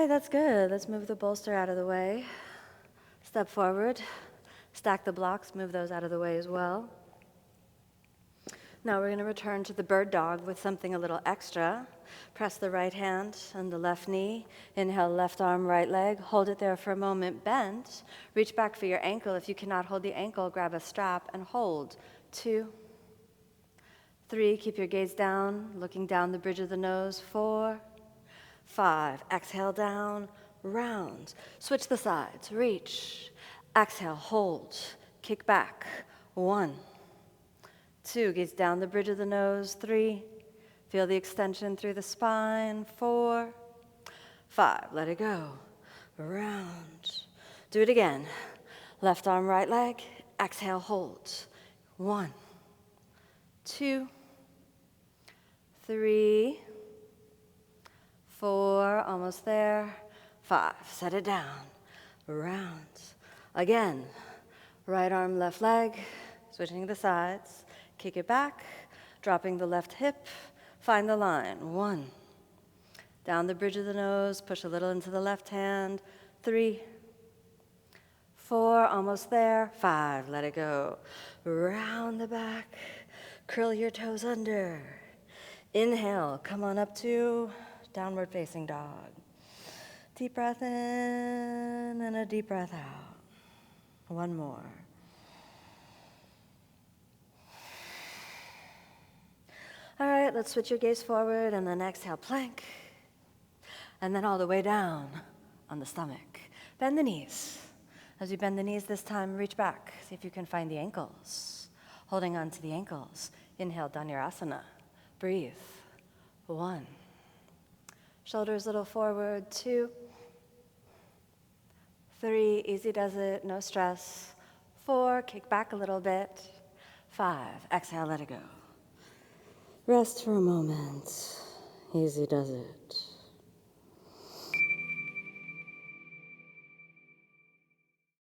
right, that's good. Let's move the bolster out of the way. Step forward, stack the blocks, move those out of the way as well. Now we're going to return to the bird dog with something a little extra. Press the right hand on the left knee. Inhale, left arm, right leg. Hold it there for a moment, bend. Reach back for your ankle. If you cannot hold the ankle, grab a strap and hold. 2, 3, keep your gaze down, looking down the bridge of the nose. 4, 5, exhale down, round. Switch the sides, reach. Exhale, hold, kick back. 1, 2, gaze down the bridge of the nose. 3, feel the extension through the spine. 4, 5, let it go. Round. Do it again. Left arm, right leg. Exhale, hold. 1, 2, 3, 4, almost there. 5, set it down. Round. Again, right arm, left leg, switching the sides. Kick it back, dropping the left hip. Find the line. 1, down the bridge of the nose, push a little into the left hand. 3, 4, almost there. 5, let it go. Round the back, curl your toes under. Inhale, come on up to downward facing dog. Deep breath in and a deep breath out. One more. All right, let's switch your gaze forward and then exhale, plank. And then all the way down on the stomach. Bend the knees. As you bend the knees this time, reach back. See if you can find the ankles. Holding on to the ankles. Inhale, Dhanurasana. Breathe. 1. Shoulders a little forward. 2, 3, easy does it, no stress. 4, kick back a little bit. 5, exhale, let it go. Rest for a moment. Easy does it.